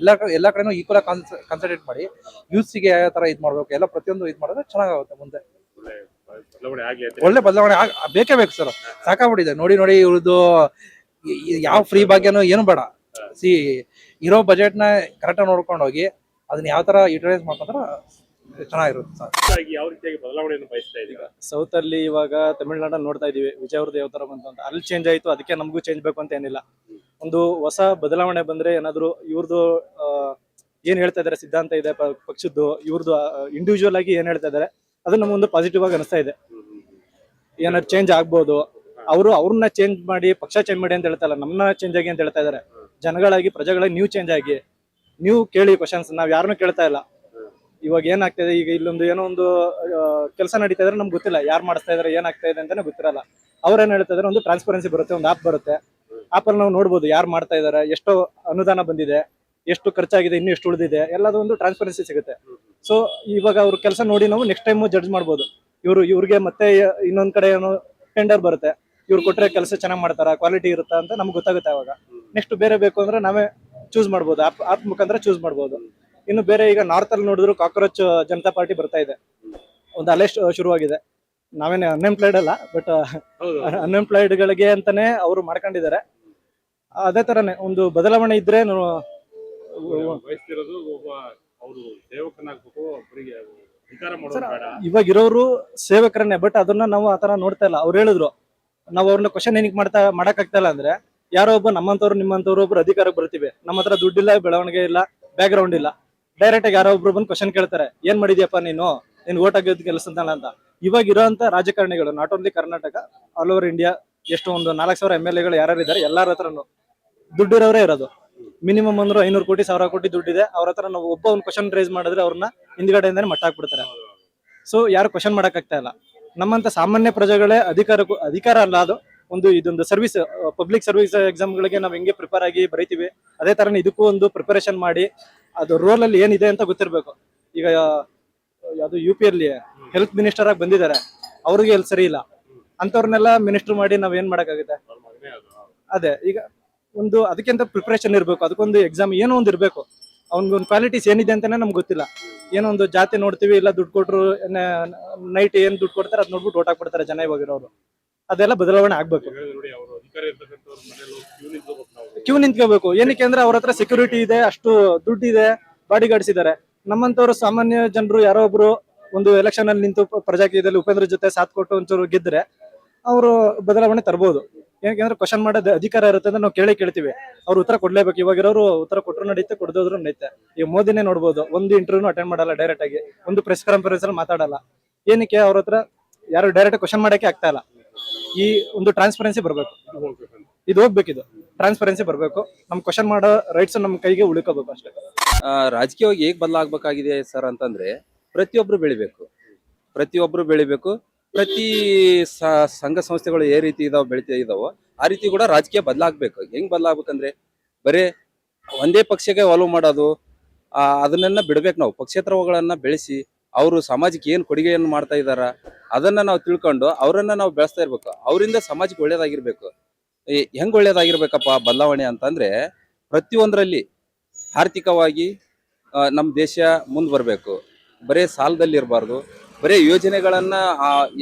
ಎಲ್ಲಾ ಕಡೆನೂ ಈಕ್ವಲ್ ಆಗಿ ಕಾನ್ಸಂಟ್ರೇಟ್ ಮಾಡಿ ಯೂತ್ಸಿಗೆ ಯಾವ ತರ ಇದ್ ಮಾಡ್ಬೇಕು, ಎಲ್ಲ ಪ್ರತಿಯೊಂದು ಇದ್ ಮಾಡಿದ್ರೆ ಚೆನ್ನಾಗುತ್ತೆ. ಮುಂದೆ ಬದಲಾವಣೆ ಆಗ್ಲಿ ಅಂತ ಒಳ್ಳೆ ಬದಲಾವಣೆ ಬೇಕೇ ಬೇಕು ಸರ್. ಸಾಕಾಗ್ಬಿಟ್ಟಿದೆ ನೋಡಿ ಇವ್ರದ್ದು ಯಾವ ಫ್ರೀ ಭಾಗ್ಯನೂ ಏನು ಬೇಡ. ಇರೋ ಬಜೆಟ್ ನ ಕರೆಕ್ಟ್ ನೋಡ್ಕೊಂಡು ಹೋಗಿ ಅದನ್ನ ಯಾವ ತರ ಯುಟಿಲೈಸ್ ಮಾಡ್ಕೊಂಡ್ರೆ ಚೆನ್ನಾಗಿರುತ್ತೆ ಸರ್. ಯಾವ ರೀತಿಯಾಗಿ ಬದಲಾವಣೆಯನ್ನು ಬಯಸ್ತಾ ಇದೀಗ? ಸೌತ್ ಅಲ್ಲಿ ಇವಾಗ ತಮಿಳ್ನಾಡಲ್ಲಿ ನೋಡ್ತಾ ಇದೀವಿ ವಿಜಯ್ ಅವ್ರದ್ದು ಯಾವ ತರ ಬಂತು ಅಂತ. ಅಲ್ಲಿ ಚೇಂಜ್ ಆಯ್ತು, ಅದಕ್ಕೆ ನಮಗೂ ಚೇಂಜ್ ಬೇಕು ಅಂತ ಏನಿಲ್ಲ. ಒಂದು ಹೊಸ ಬದಲಾವಣೆ ಬಂದ್ರೆ ಏನಾದ್ರು ಇವ್ರದ್ದು ಏನ್ ಹೇಳ್ತಾ ಇದಾರೆ ಸಿದ್ಧಾಂತ ಇದೆ ಪಕ್ಷದ್ದು, ಇವ್ರದ್ದು ಇಂಡಿವಿಜುವಲ್ ಆಗಿ ಏನ್ ಹೇಳ್ತಾ ಇದಾರೆ ಅದು ನಮಗೊಂದು ಪಾಸಿಟಿವ್ ಆಗಿ ಅನಿಸ್ತಾ ಇದೆ. ಏನಾದ್ರು ಚೇಂಜ್ ಆಗ್ಬೋದು. ಅವ್ರನ್ನ ಚೇಂಜ್ ಮಾಡಿ ಪಕ್ಷ ಚೇಂಜ್ ಮಾಡಿ ಅಂತ ಹೇಳ್ತಾ ಇಲ್ಲ, ನಮ್ಮನ್ನ ಚೇಂಜ್ ಆಗಿ ಅಂತ ಹೇಳ್ತಾ ಇದಾರೆ. ಜನಗಳಾಗಿ ಪ್ರಜೆಗಳಾಗಿ ನೀವು ಚೇಂಜ್ ಆಗಿ, ನೀವು ಕೇಳಿ ಕ್ವಶನ್ಸ್, ನಾವ್ ಯಾರನ್ನೂ ಕೇಳ್ತಾ ಇಲ್ಲ. ಇವಾಗ ಏನಾಗ್ತದೆ, ಈಗ ಇಲ್ಲೊಂದು ಏನೋ ಒಂದು ಕೆಲಸ ನಡೀತಾ ಇದ್ರೆ ನಮ್ಗೆ ಗೊತ್ತಿಲ್ಲ ಯಾರು ಮಾಡಿಸ್ತಾ ಇದಾರೆ, ಏನಾಗ್ತಾ ಇದೆ ಅಂತಾನೆ ಗೊತ್ತಿರಲ್ಲ. ಅವ್ರೇನ್ ಹೇಳ್ತಾ ಇದಾರೆ, ಒಂದು ಟ್ರಾನ್ಸ್ಪರೆನ್ಸಿ ಬರುತ್ತೆ, ಒಂದು ಆಪ್ ಬರುತ್ತೆ. ಆಪಲ್ಲಿ ನಾವು ನೋಡ್ಬೋದು ಯಾರು ಮಾಡ್ತಾ ಇದಾರೆ, ಎಷ್ಟು ಅನುದಾನ ಬಂದಿದೆ, ಎಷ್ಟು ಖರ್ಚಾಗಿದೆ, ಇನ್ನು ಎಷ್ಟು ಉಳಿದಿದೆ, ಎಲ್ಲದೂ ಒಂದು ಟ್ರಾನ್ಸ್ಪರೆನ್ಸಿ ಸಿಗುತ್ತೆ. ಸೊ ಇವಾಗ ಅವ್ರ ಕೆಲಸ ನೋಡಿ ನಾವು ನೆಕ್ಸ್ಟ್ ಟೈಮ್ ಜಡ್ಜ್ ಮಾಡ್ಬೋದು. ಇವ್ರಿಗೆ ಮತ್ತೆ ಇನ್ನೊಂದ್ ಕಡೆ ಏನೋ ಟೆಂಡರ್ ಬರುತ್ತೆ, ಇವ್ರು ಕೊಟ್ರೆ ಕೆಲಸ ಚೆನ್ನಾಗಿ ಮಾಡ್ತಾರ, ಕ್ವಾಲಿಟಿ ಇರುತ್ತಾ ಅಂತ ನಮ್ಗೆ ಗೊತ್ತಾಗುತ್ತೆ. ಅವಾಗ ನೆಕ್ಸ್ಟ್ ಬೇರೆ ಬೇಕು ಅಂದ್ರೆ ನಾವೇ ಚೂಸ್ ಮಾಡ್ಬೋದು, ಆಪ್ ಮುಖಾಂತರ ಚೂಸ್ ಮಾಡ್ಬೋದು. ಇನ್ನು ಬೇರೆ ಈಗ ನಾರ್ತ್ ಅಲ್ಲಿ ನೋಡಿದ್ರು ಕಾಕ್ರೋಚ್ ಜನತಾ ಪಾರ್ಟಿ ಬರ್ತಾ ಇದೆ, ಒಂದು ಅಲೆ ಶುರುವಾಗಿದೆ. ನಾವೇನೇ ಅನ್ಎಂಪ್ಲಾಯ್ಡ್ ಅಲ್ಲ, ಬಟ್ ಅನ್ಎಂಪ್ಲಾಯ್ಡ್ ಗಳಿಗೆ ಅಂತಾನೆ ಅವರು ಮಾಡ್ಕೊಂಡಿದ್ದಾರೆ. ಅದೇ ತರನೇ ಒಂದು ಬದಲಾವಣೆ ಇದ್ರೆ ಬಯಸ್ತಿರೋದು ಅವರು ಸೇವಕನಾಗ್ಬೇಕು, ಅವರಿಗೆ ಅಧಿಕಾರ ಮಾಡೋದು ಬೇಡ. ಇವಾಗ ಇರೋರು ಸೇವಕರನ್ನೇ, ಬಟ್ ಅದನ್ನ ನಾವು ಆತರ ನೋಡ್ತಾ ಇಲ್ಲ. ಅವ್ರು ಹೇಳಿದ್ರು ನಾವು ಅವ್ರನ್ನ ಕ್ವಶನ್ ಏನಕ್ಕೆ ಮಾಡಕ್ ಆಗ್ತಾ ಇಲ್ಲ ಅಂದ್ರೆ, ಯಾರೋ ಒಬ್ಬ ನಮ್ಮಂತವ್ರು ನಿಮ್ಮಂತವ್ರು ಒಬ್ರು ಅಧಿಕಾರಕ್ಕೆ ಬರ್ತೀವಿ, ನಮ್ಮ ಹತ್ರ ದುಡ್ಡಿಲ್ಲ, ಬೆಳವಣಿಗೆ ಇಲ್ಲ, ಬ್ಯಾಕ್ ಗ್ರೌಂಡ್ ಇಲ್ಲ. ಡೈರೆಕ್ಟ್ ಆಗಿ ಯಾರೋ ಒಬ್ರು ಬಂದು ಕ್ವಶನ್ ಕೇಳ್ತಾರೆ, ಏನ್ ಮಾಡಿದ್ಯಪ್ಪ ನೀನು ಓಟ್ ಆಗೋದ್ ಕೆಲಸ ಅಂತ. ಇವಾಗ ಇರೋಂತ ರಾಜಕಾರಣಿಗಳು not only Karnataka, all over India ಎಷ್ಟು ಒಂದು 4,000 MLA ಯಾರು ಇದ್ದಾರೆ, ಎಲ್ಲಾರ ಹತ್ರನು ದುಡ್ಡಿರೋರೇ ಇರೋದು. ಮಿನಿಮಮ್ ಅಂದ್ರೆ 500 ಕೋಟಿ 1,000 ಕೋಟಿ ದುಡ್ಡಿದೆ ಅವ್ರ ಹತ್ರ. ನಾವು ಒಬ್ಬ ಒಂದು ಕ್ವಶನ್ ರೇಸ್ ಮಾಡಿದ್ರೆ ಅವ್ರನ್ನ ಹಿಂದ್ಗಡೆಯಿಂದಾನೆ ಮಟ್ಟ ಹಾಕ್ಬಿಡ್ತಾರೆ. ಸೊ ಯಾರು ಕ್ವಶನ್ ಮಾಡಕ್ ಆಗ್ತಾ ಇಲ್ಲ. ನಮ್ಮಂತ ಸಾಮಾನ್ಯ ಪ್ರಜೆಗಳೇ ಅಧಿಕಾರ ಅಲ್ಲ, ಅದು ಇದೊಂದು ಸರ್ವಿಸ್, ಪಬ್ಲಿಕ್ ಸರ್ವಿಸ್ ಎಕ್ಸಾಮ್ಗಳಿಗೆ ನಾವು ಹೆಂಗೆ ಪ್ರಿಪೇರ್ ಆಗಿ ಬರೀತೀವಿ, ಅದೇ ತರನೇ ಇದಕ್ಕೂ ಒಂದು ಪ್ರಿಪರೇಷನ್ ಮಾಡಿ ಅದು ರೋಲ್ ಅಲ್ಲಿ ಏನಿದೆ ಅಂತ ಗೊತ್ತಿರ್ಬೇಕು. ಈಗ ಯಾವ್ದು UP ಅಲ್ಲಿ ಹೆಲ್ತ್ ಮಿನಿಸ್ಟರ್ ಆಗಿ ಬಂದಿದ್ದಾರೆ, ಅವ್ರಿಗೆ ಹೆಲ್ತ್ ಸರಿ ಇಲ್ಲ, ಅಂತವ್ರನ್ನೆಲ್ಲ ಮಿನಿಸ್ಟರ್ ಮಾಡಿ ನಾವ್ ಏನ್ ಮಾಡಕ್ಕಾಗುತ್ತೆ? ಅದೇ ಈಗ ಒಂದು ಅದಕ್ಕಿಂತ ಪ್ರಿಪರೇಷನ್ ಇರ್ಬೇಕು, ಅದಕ್ಕೊಂದು ಎಕ್ಸಾಮ್ ಏನೋ ಒಂದು ಇರ್ಬೇಕು. ಅವ್ನಿಗೊಂದು ಕ್ವಾಲಿಟೀಸ್ ಏನಿದೆ ಅಂತಾನೆ ನಮ್ಗೆ ಗೊತ್ತಿಲ್ಲ. ಏನೋ ಒಂದು ಜಾತಿ ನೋಡ್ತೀವಿ, ಇಲ್ಲ ದುಡ್ಡು ಕೊಟ್ರು ನೈಟ್ ಏನ್ ದುಡ್ಡು ಕೊಡ್ತಾರೆ ಅದ್ ನೋಡ್ಬಿಟ್ಟು ಓಟ್ ಹಾಕ್ಬಿಡ್ತಾರೆ ಜನ ಇವಾಗಿರೋರು. ಅದೆಲ್ಲ ಬದಲಾವಣೆ ಆಗ್ಬೇಕು. ಕ್ಯೂ ನಿಂತ್ಕೋಬೇಕು. ಏನಕ್ಕೆ ಅಂದ್ರೆ ಅವ್ರ ಹತ್ರ ಸೆಕ್ಯೂರಿಟಿ ಇದೆ, ಅಷ್ಟು ದುಡ್ಡು ಇದೆ, ಬಾಡಿ ಗಾರ್ಡ್ಸ್ ಇದಾರೆ. ನಮ್ಮಂತವ್ರು ಸಾಮಾನ್ಯ ಜನರು ಯಾರೋ ಒಬ್ರು ಒಂದು ಎಲೆಕ್ಷನ್ ಅಲ್ಲಿ ನಿಂತು ಪ್ರಜಾಕೀಯದಲ್ಲಿ ಉಪೇಂದ್ರ ಜೊತೆ ಸಾಥ್ ಕೊಟ್ಟು ಒಂಚೂರು ಗೆದ್ರೆ ಅವರು ಬದಲಾವಣೆ ತರಬಹುದು. ಏನಕ್ಕೆ ಕ್ವಶನ್ ಮಾಡೋದು ಅಧಿಕಾರ ಇರುತ್ತೆ ಅಂದ್ರೆ ನಾವು ಕೇಳ್ತೀವಿ, ಅವ್ರು ಉತ್ತರ ಕೊಡ್ಲೇಬೇಕು. ಇವಾಗಿರೋರು ಉತ್ತರ ಕೊಟ್ಟರು ನಡೀತೆ, ಕೊಡದೋದ್ರು ನಡೀತೆ. ಈಗ ಮೋದಿನೇ ನೋಡ್ಬೋದು, ಒಂದು ಇಂಟರ್ವ್ಯೂ ಅಟೆಂಡ್ ಮಾಡಲ್ಲ ಡೈರೆಕ್ಟ್ ಆಗಿ, ಒಂದು ಪ್ರೆಸ್ ಕಾನ್ಫರೆನ್ಸ್ ಅಲ್ಲಿ ಮಾತಾಡಲ್ಲ. ಏನಕ್ಕೆ? ಅವ್ರ ಹತ್ರ ಯಾರು ಡೈರೆಕ್ಟ್ ಕ್ವಶನ್ ಮಾಡಕ್ಕೆ ಆಗ್ತಾ ಇಲ್ಲ. ಈ ಒಂದು ಟ್ರಾನ್ಸ್ಪರೆನ್ಸಿ ಬರ್ಬೇಕು, ಇದು ಹೋಗ್ಬೇಕಿದು ಟ್ರಾನ್ಸ್ಪರೆನ್ಸಿ ಬರ್ಬೇಕು. ನಮ್ ಕ್ವಶನ್ ಮಾಡೋ ರೈಟ್ಸ್ ನಮ್ ಕೈಗೆ ಉಳ್ಕೋಬೇಕು ಅಷ್ಟೇ. ರಾಜಕೀಯವಾಗಿ ಹೇಗ್ ಬದಲಾಗಬೇಕಾಗಿದೆ ಸರ್ ಅಂತಂದ್ರೆ, ಪ್ರತಿಯೊಬ್ರು ಬೆಳಿಬೇಕು. ಪ್ರತಿ ಸಂಘ ಸಂಸ್ಥೆಗಳು ಏ ರೀತಿ ಬೆಳಿತಾ ಇದಾವೋ ಆ ರೀತಿ ಕೂಡ ರಾಜಕೀಯ ಬದಲಾಗಬೇಕು. ಹೆಂಗ್ ಬದಲಾಗಬೇಕಂದ್ರೆ, ಬರೇ ಒಂದೇ ಪಕ್ಷಕ್ಕೆ ಒಲವು ಮಾಡೋದು ಅದನ್ನ ಬಿಡ್ಬೇಕು. ನಾವು ಪಕ್ಷೇತರಗಳನ್ನ ಬೆಳೆಸಿ ಅವರು ಸಮಾಜಕ್ಕೆ ಏನ್ ಕೊಡುಗೆಯನ್ನು ಮಾಡ್ತಾ ಇದಾರ ಅದನ್ನ ನಾವು ತಿಳ್ಕೊಂಡು ಅವರನ್ನ ನಾವು ಬೆಳೆಸ್ತಾ ಇರ್ಬೇಕು. ಅವರಿಂದ ಸಮಾಜಕ್ಕೆ ಒಳ್ಳೇದಾಗಿರ್ಬೇಕು. ಹೆಂಗ್ ಒಳ್ಳೇದಾಗಿರ್ಬೇಕಪ್ಪ ಬದಲಾವಣೆ ಅಂತಂದ್ರೆ, ಪ್ರತಿಯೊಂದರಲ್ಲಿ ಆರ್ಥಿಕವಾಗಿ ನಮ್ಮ ದೇಶ ಮುಂದೆ ಬರಬೇಕು. ಬರೇ ಸಾಲದಲ್ಲಿ ಇರಬಾರ್ದು. ಬರೇ ಯೋಜನೆಗಳನ್ನ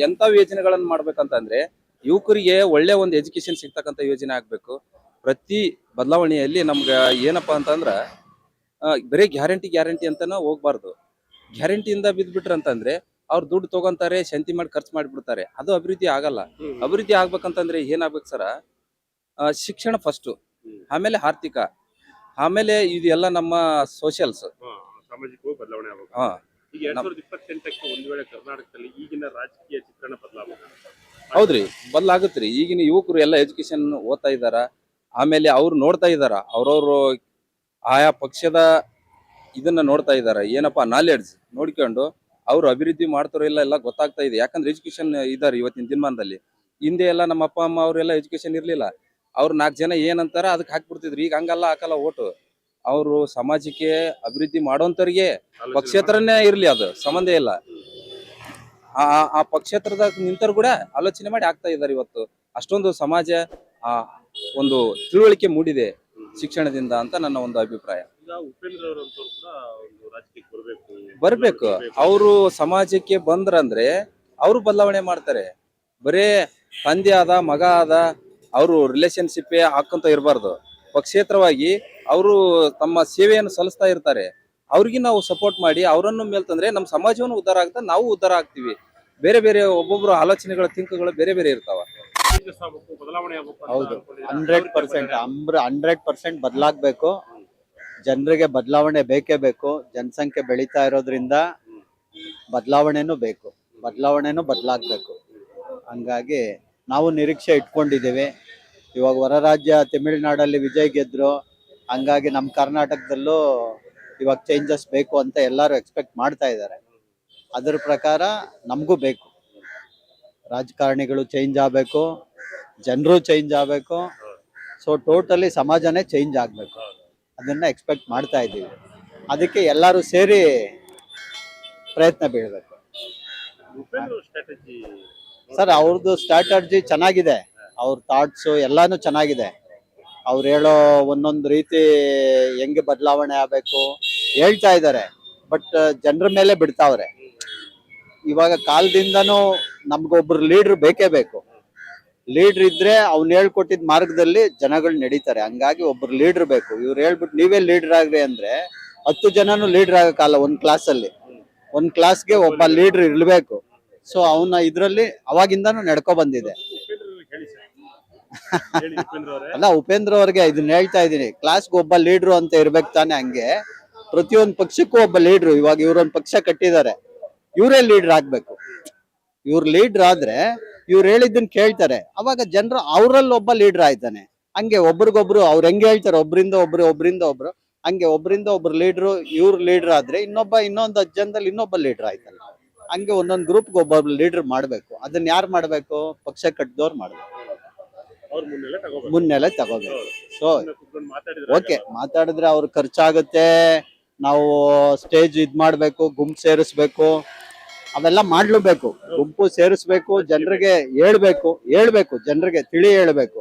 ಎಂತ ಯೋಜನೆಗಳನ್ನ ಮಾಡ್ಬೇಕಂತಂದ್ರೆ ಯುವಕರಿಗೆ ಒಳ್ಳೆ ಒಂದು ಎಜುಕೇಶನ್ ಸಿಗ್ತಕ್ಕಂಥ ಯೋಜನೆ ಆಗ್ಬೇಕು. ಪ್ರತಿ ಬದಲಾವಣೆಯಲ್ಲಿ ನಮ್ಗೆ ಏನಪ್ಪಾ ಅಂತಂದ್ರ ಬರೀ ಗ್ಯಾರಂಟಿ ಅಂತಾನ ಹೋಗ್ಬಾರ್ದು. ಗ್ಯಾರಂಟಿಯಿಂದ ಬಿದ್ಬಿಟ್ರ ಅಂತಂದ್ರೆ ಅವ್ರು ದುಡ್ಡು ತಗೊಂತಾರೆ, ಶಂತಿ ಮಾಡಿ ಖರ್ಚು ಮಾಡಿಬಿಡ್ತಾರೆ. ಅದು ಅಭಿವೃದ್ಧಿ ಆಗಲ್ಲ. ಅಭಿವೃದ್ಧಿ ಆಗ್ಬೇಕಂತಂದ್ರೆ ಏನಾಗ್ಬೇಕು ಸರ, ಶಿಕ್ಷಣ ಫಸ್ಟ್, ಆಮೇಲೆ ಆರ್ಥಿಕ, ಆಮೇಲೆ ಇದೆಲ್ಲ ನಮ್ಮ ಸೋಷಿಯಲ್ಸ್. ಸಾಮಾಜಿಕವಾಗಿ ಬದಲಾವಣೆ ಆಗಬೇಕು. ಹಾ ಈಗ 2028ಕ್ಕೆ ಒಂದ್ ವೇಳೆ ಕರ್ನಾಟಕದಲ್ಲಿ ಈಗಿನ ರಾಜಕೀಯ ಚಿತ್ರಣ ಬದಲಾಗಬೇಕು. ಹೌದ್ರಿ, ಬದಲಾಗತ್ರಿ. ಈಗಿನ ಯುವಕರು ಎಲ್ಲ ಎಜುಕೇಶನ್ ಓದ್ತಾ ಇದಾರ. ಆಮೇಲೆ ಅವ್ರು ನೋಡ್ತಾ ಇದಾರ, ಅವ್ರವ್ರು ಆಯಾ ಪಕ್ಷದ ಇದನ್ನ ನೋಡ್ತಾ ಇದಾರ. ಏನಪ್ಪಾ ನಾಲೆಡ್ಜ್ ನೋಡ್ಕೊಂಡು ಅವ್ರು ಅಭಿವೃದ್ಧಿ ಮಾಡ್ತಾರೋ ಇಲ್ಲ ಎಲ್ಲ ಗೊತ್ತಾಗ್ತಾ ಇದೆ. ಯಾಕಂದ್ರೆ ಎಜುಕೇಶನ್ ಇದಾರೆ ಇವತ್ತಿನ ದಿನಮಾನದಲ್ಲಿ. ಹಿಂದೆ ಎಲ್ಲ ನಮ್ಮ ಅಪ್ಪ ಅಮ್ಮ ಅವರೆಲ್ಲ ಎಜುಕೇಶನ್ ಇರ್ಲಿಲ್ಲ. ಅವ್ರು 4 ಜನ ಏನಂತಾರ ಅದಕ್ಕೆ ಹಾಕ್ಬಿಡ್ತಿದ್ರು. ಈಗ ಹಂಗಲ್ಲ, ಹಾಕಲ್ಲ ಓಟು. ಅವರು ಸಮಾಜಕ್ಕೆ ಅಭಿವೃದ್ಧಿ ಮಾಡೋಂಥವ್ರಿಗೆ ಪಕ್ಷೇತರನೇ ಇರ್ಲಿ, ಅದು ಸಂಬಂಧ ಇಲ್ಲ. ಆ ಪಕ್ಷೇತರದಾಗ ನಿಂತರು ಕೂಡ ಆಲೋಚನೆ ಮಾಡಿ ಆಗ್ತಾ ಇದ್ದಾರೆ. ಇವತ್ತು ಅಷ್ಟೊಂದು ಸಮಾಜ ಒಂದು ತಿಳುವಳಿಕೆ ಮೂಡಿದೆ ಶಿಕ್ಷಣದಿಂದ ಅಂತ ನನ್ನ ಒಂದು ಅಭಿಪ್ರಾಯ. ಈಗ ಉಪೇಂದ್ರ ಅವರಂತವ್ರು ಕೂಡ ಒಂದು ರಾಜಕೀಯಕ್ಕೆ ಬರ್ಬೇಕು. ಅವರು ಸಮಾಜಕ್ಕೆ ಬಂದ್ರಂದ್ರೆ ಅವರು ಬದಲಾವಣೆ ಮಾಡ್ತಾರೆ. ಬರೇ ತಂದೆ ಆದ ಮಗ ಆದ ಅವರು ರಿಲೇಶನ್ಶಿಪ್ ಹಾಕೊಂತ ಇರಬಾರ್ದು. ಪಕ್ಷೇತರವಾಗಿ ಅವರು ತಮ್ಮ ಸೇವೆಯನ್ನು ಸಲ್ಲಿಸ್ತಾ ಇರ್ತಾರೆ. ಅವ್ರಿಗೆ ನಾವು ಸಪೋರ್ಟ್ ಮಾಡಿ ಅವರನ್ನು ಮೇಲ್ತಂದ್ರೆ ನಮ್ಮ ಸಮಾಜವನ್ನು ಉದ್ಧಾರ ಆಗ್ತಾ ನಾವು ಉದ್ಧಾರ ಆಗ್ತೀವಿ. ಬೇರೆ ಬೇರೆ ಒಬ್ಬೊಬ್ರು ಆಲೋಚನೆಗಳ ತಿಂಕುಗಳು ಬೇರೆ ಬೇರೆ ಇರ್ತಾವ. ಬದಲಾವಣೆ ಆಗಬೇಕು. ಹೌದು, 100% ಬದಲಾಗಬೇಕು. ಜನರಿಗೆ ಬದಲಾವಣೆ ಬೇಕೇ ಬೇಕು. ಜನಸಂಖ್ಯೆ ಬೆಳೀತಾ ಇರೋದ್ರಿಂದ ಬದಲಾವಣೆನೂ ಬೇಕು, ಬದಲಾಗಬೇಕು. ಹಂಗಾಗಿ ನಾವು ನಿರೀಕ್ಷೆ ಇಟ್ಕೊಂಡಿದ್ದೀವಿ. ಇವಾಗ ಹೊರ ರಾಜ್ಯ ತಮಿಳುನಾಡಲ್ಲಿ ವಿಜಯ್ ಗೆದ್ರು, ಹಂಗಾಗಿ ನಮ್ಮ ಕರ್ನಾಟಕದಲ್ಲೂ ಇವಾಗ ಚೇಂಜಸ್ ಬೇಕು ಅಂತ ಎಲ್ಲರೂ ಎಕ್ಸ್ಪೆಕ್ಟ್ ಮಾಡ್ತಾ ಇದ್ದಾರೆ. ಅದರ ಪ್ರಕಾರ ನಮಗೂ ಬೇಕು. ರಾಜಕಾರಣಿಗಳು ಚೇಂಜ್ ಆಗಬೇಕು, ಜನರು ಚೇಂಜ್ ಆಗಬೇಕು. ಸೊ ಟೋಟಲಿ ಸಮಾಜನೇ ಚೇಂಜ್ ಆಗಬೇಕು. ಅದನ್ನ ಎಕ್ಸ್ಪೆಕ್ಟ್ ಮಾಡ್ತಾ ಇದ್ದೀವಿ. ಅದಕ್ಕೆ ಎಲ್ಲರೂ ಸೇರಿ ಪ್ರಯತ್ನ ಬೀಳಬೇಕು. ಸರ್, ಅವ್ರದ್ದು ಸ್ಟ್ರಾಟಜಿ ಚೆನ್ನಾಗಿದೆ, ಅವ್ರ ಥಾಟ್ಸು ಎಲ್ಲಾನು ಚೆನ್ನಾಗಿದೆ. ಅವ್ರು ಹೇಳೋ ಒಂದೊಂದು ರೀತಿ ಹೆಂಗೆ ಬದಲಾವಣೆ ಆಗಬೇಕು ಹೇಳ್ತಾ ಇದ್ದಾರೆ. ಬಟ್ ಜನರ ಮೇಲೆ ಬಿಡ್ತಾವ್ರೆ. ಇವಾಗ ಕಾಲದಿಂದನೂ ನಮ್ಗೊಬ್ರು ಲೀಡ್ರ್ ಬೇಕೇ ಬೇಕು. ಲೀಡ್ರ್ ಇದ್ರೆ ಅವ್ನು ಹೇಳ್ಕೊಟ್ಟಿದ್ ಮಾರ್ಗದಲ್ಲಿ ಜನಗಳು ನಡೀತಾರೆ. ಹಂಗಾಗಿ ಒಬ್ರು ಲೀಡ್ರ್ ಬೇಕು. ಇವ್ರು ಹೇಳ್ಬಿಟ್ಟು ನೀವೇ ಲೀಡ್ರ್ ಆಗ್ರಿ ಅಂದ್ರೆ 10 ಜನನು ಲೀಡ್ರ್ ಆಗಕ್ಕಲ್ಲ. ಒಂದ್ ಕ್ಲಾಸ್ಗೆ ಒಬ್ಬ ಲೀಡ್ರ್ ಇರ್ಬೇಕು. ಸೊ ಅವನ ಇದ್ರಲ್ಲಿ ಅವಾಗಿಂದಾನು ನಡ್ಕೊ ಬಂದಿದೆ. ಅಲ್ಲ, ಉಪೇಂದ್ರ ಅವ್ರಿಗೆ ಇದನ್ನ ಹೇಳ್ತಾ ಇದೀನಿ, ಕ್ಲಾಸ್ಗೆ ಒಬ್ಬ ಲೀಡ್ರು ಅಂತ ಇರ್ಬೇಕು ತಾನೆ. ಹಂಗೆ ಪ್ರತಿಯೊಂದು ಪಕ್ಷಕ್ಕೂ ಒಬ್ಬ ಲೀಡ್ರು. ಇವಾಗ ಇವ್ರೊಂದು ಪಕ್ಷ ಕಟ್ಟಿದ್ದಾರೆ, ಇವರೇ ಲೀಡ್ರ್ ಆಗ್ಬೇಕು. ಇವ್ರ ಲೀಡ್ರ್ ಆದ್ರೆ ಇವ್ರು ಹೇಳಿದ್ದನ್ನ ಕೇಳ್ತಾರೆ. ಅವಾಗ ಜನರು ಅವ್ರಲ್ಲಿ ಒಬ್ಬ ಲೀಡ್ರ್ ಆಯ್ತಾನೆ. ಹಂಗೆ ಒಬ್ರಿಗೊಬ್ರು ಅವ್ರು ಹೆಂಗೆ ಹೇಳ್ತಾರೆ, ಒಬ್ರಿಂದ ಒಬ್ರು ಹಂಗೆ ಒಬ್ರಿಂದ ಒಬ್ರು ಲೀಡ್ರು. ಇವ್ರ ಲೀಡ್ರ್ ಆದ್ರೆ ಇನ್ನೊಂದು 10 ಜನದಲ್ಲಿ ಇನ್ನೊಬ್ಬ ಲೀಡ್ರ್ ಆಯ್ತಲ್ಲ. ಹಂಗೆ ಒಂದೊಂದು ಗ್ರೂಪ್ಗೆ ಒಬ್ಬ ಲೀಡ್ರ್ ಮಾಡ್ಬೇಕು. ಅದನ್ನ ಯಾರು ಮಾಡ್ಬೇಕು? ಪಕ್ಷ ಕಟ್ಟಿದವ್ರು ಮಾಡ್ಬೇಕು, ಮುನ್ನೆಲೆ ತಗೋಬೇಕು. ಸೊ ಓಕೆ, ಮಾತಾಡಿದ್ರೆ ಅವ್ರು ಖರ್ಚಾಗುತ್ತೆ, ನಾವು ಸ್ಟೇಜ್ ಮಾಡ್ಬೇಕು, ಗುಂಪು ಸೇರಿಸ್ಬೇಕು, ಅವೆಲ್ಲ ಮಾಡ್ಲೇಬೇಕು. ಗುಂಪು ಸೇರಿಸ್ಬೇಕು, ಜನರಿಗೆ ಹೇಳ್ಬೇಕು, ಜನರಿಗೆ ತಿಳಿ ಹೇಳ್ಬೇಕು.